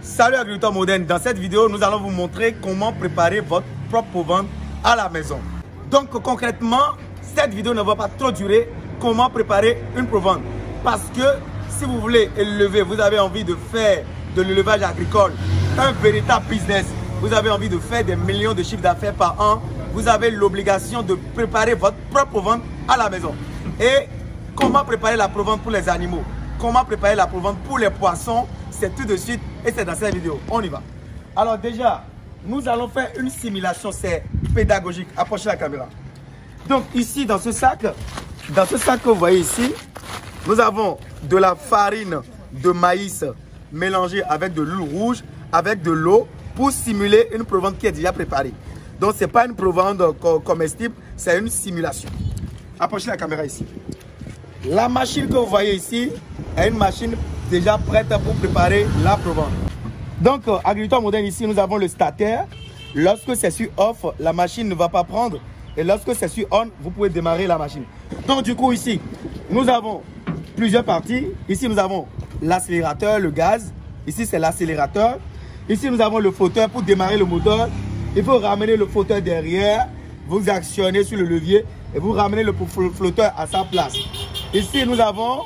Salut agriculteurs modernes, dans cette vidéo nous allons vous montrer comment préparer votre propre vente à la maison. Donc concrètement, cette vidéo ne va pas trop durer. Comment préparer une provente? Parce que si vous voulez élever, vous avez envie de faire de l'élevage agricole un véritable business, vous avez envie de faire des millions de chiffres d'affaires par an, vous avez l'obligation de préparer votre propre vente à la maison. Et comment préparer la provente pour les animaux? Comment préparer la provente pour les poissons? C'est tout de suite et c'est dans cette vidéo. On y va. Alors déjà, nous allons faire une simulation, c'est pédagogique. Approchez la caméra. Donc ici, dans ce sac que vous voyez ici, nous avons de la farine de maïs mélangée avec de l'huile rouge, avec de l'eau pour simuler une provente qui est déjà préparée. Donc ce n'est pas une provente comestible, c'est une simulation. Approchez la caméra ici. La machine que vous voyez ici est une machine déjà prête pour préparer la provente. Donc, agriculteur moderne, ici, nous avons le starter. Lorsque c'est sur off, la machine ne va pas prendre. Et lorsque c'est sur on, vous pouvez démarrer la machine. Donc, du coup, ici, nous avons plusieurs parties. Ici, nous avons l'accélérateur, le gaz. Ici, c'est l'accélérateur. Ici, nous avons le flotteur pour démarrer le moteur. Il faut ramener le flotteur derrière. Vous actionnez sur le levier et vous ramenez le flotteur à sa place. Ici, nous avons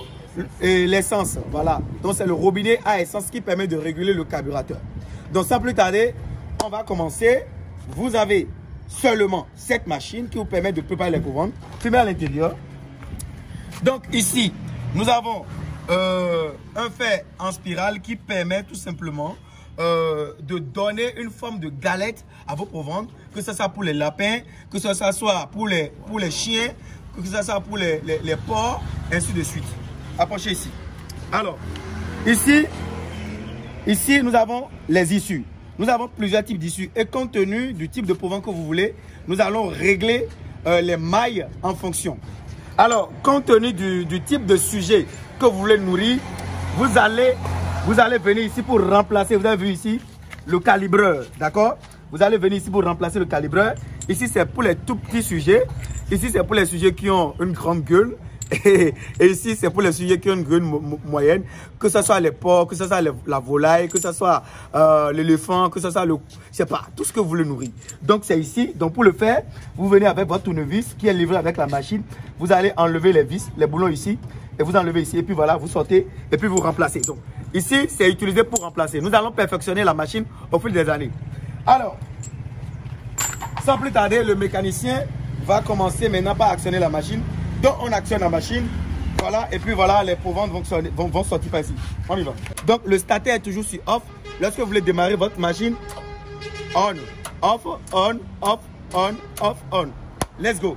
l'essence. Voilà. Donc, c'est le robinet à essence qui permet de réguler le carburateur. Donc, sans plus tarder, on va commencer. Vous avez seulement cette machine qui vous permet de préparer les proventes. Fumez à l'intérieur. Donc, ici, nous avons un fer en spirale qui permet tout simplement de donner une forme de galette à vos proventes, que ce soit pour les lapins, que ce soit pour les chiens, que ce soit pour les porcs, ainsi de suite. Approchez ici. Alors, ici, nous avons les issues. Nous avons plusieurs types d'issues. Et compte tenu du type de provente que vous voulez, nous allons régler les mailles en fonction. Alors, compte tenu du type de sujet que vous voulez nourrir, vous allez venir ici pour remplacer. Vous avez vu ici le calibreur, d'accord? Vous allez venir ici pour remplacer le calibreur. Ici, c'est pour les tout petits sujets. Ici, c'est pour les sujets qui ont une grande gueule. Et ici, c'est pour les sujets qui ont une gueule moyenne. Que ce soit les porcs, que ce soit la volaille, que ce soit l'éléphant, que ce soit je sais pas, tout ce que vous voulez nourrir. Donc, c'est ici. Donc, pour le faire, vous venez avec votre tournevis qui est livré avec la machine. Vous allez enlever les vis, les boulons ici. Et vous enlevez ici. Et puis voilà, vous sortez. Et puis vous remplacez. Donc, ici, c'est utilisé pour remplacer. Nous allons perfectionner la machine au fil des années. Alors, sans plus tarder, le mécanicien va commencer maintenant par actionner la machine. Donc, on actionne la machine. Voilà. Et puis voilà, les proventes vont sortir par ici. On y va. Donc, le starter est toujours sur off. Lorsque vous voulez démarrer votre machine, on, off, on, off, on, off, on. Let's go.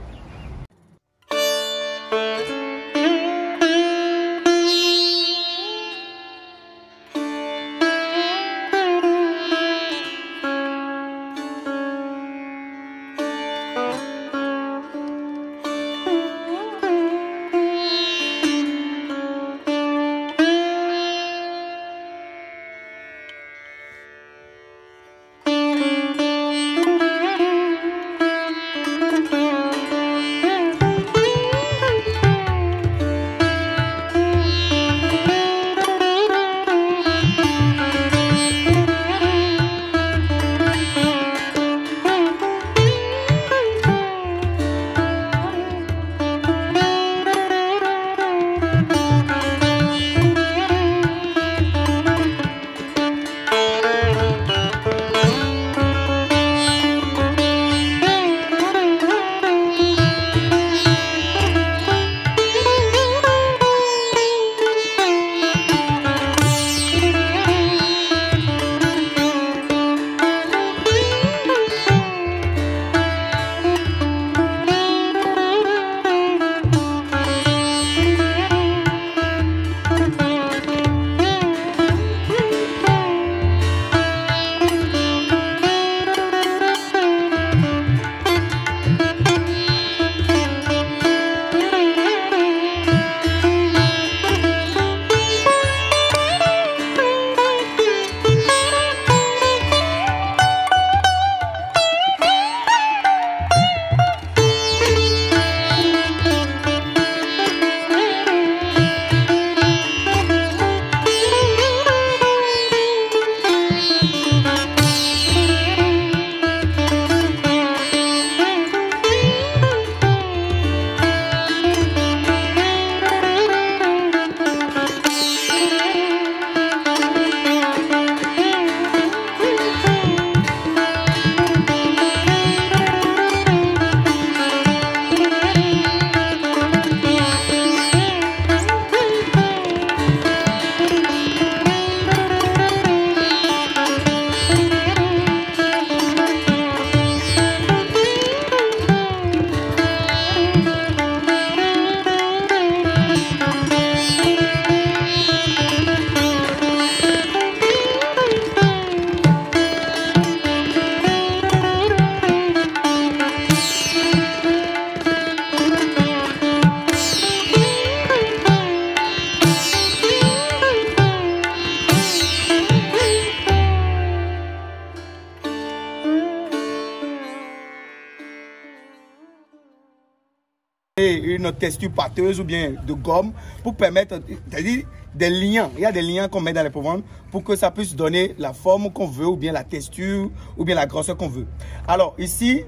une texture pâteuse ou bien de gomme pour permettre, c'est-à-dire des liens. Il y a des liens qu'on met dans les proventes pour que ça puisse donner la forme qu'on veut ou bien la texture ou bien la grosseur qu'on veut. Alors ici,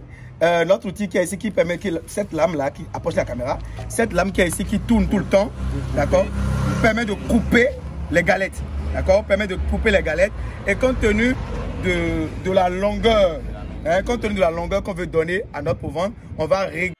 notre outil qui est ici qui permet que cette lame-là qui approche la caméra, cette lame qui est ici qui tourne tout le temps, d'accord, permet de couper les galettes, d'accord, permet de couper les galettes et compte tenu de la longueur, compte tenu de la longueur qu'on veut donner à notre provente, on va régler.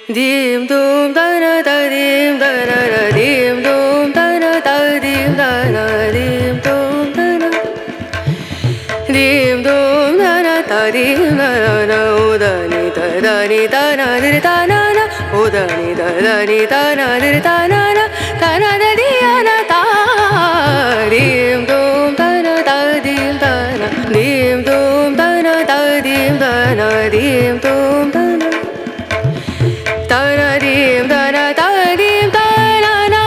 Dim dum da na da dim da na na dim dum da na da dim da na dim dum da na dim dum da na da dim da na na o da ni da na di da na na o da ni da na di da na da di ya na da dim dum da na da dim da na dim dum da na da dim da na dim dum da na da na dim da na da dim da na na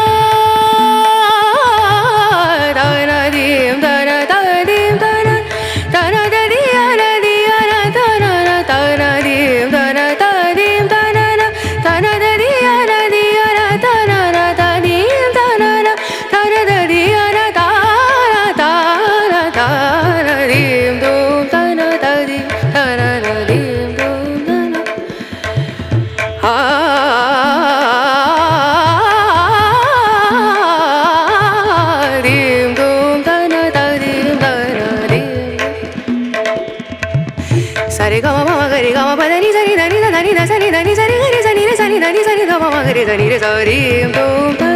da na dim da na da dim da na da na da di ya na da na da na dim da na da dim da na na da na da di ya na da na da dim da na na da na da di ya na da na dim dum da na da dim da na na dim dum da na dim dum da na da dim da na dim sa re ga ma ga re ga ma pa da ni sa ni da ni da ni da sa ni da ni sa re ga re sa ni da ni sa ni da ma ga re sa ni re sa dim dum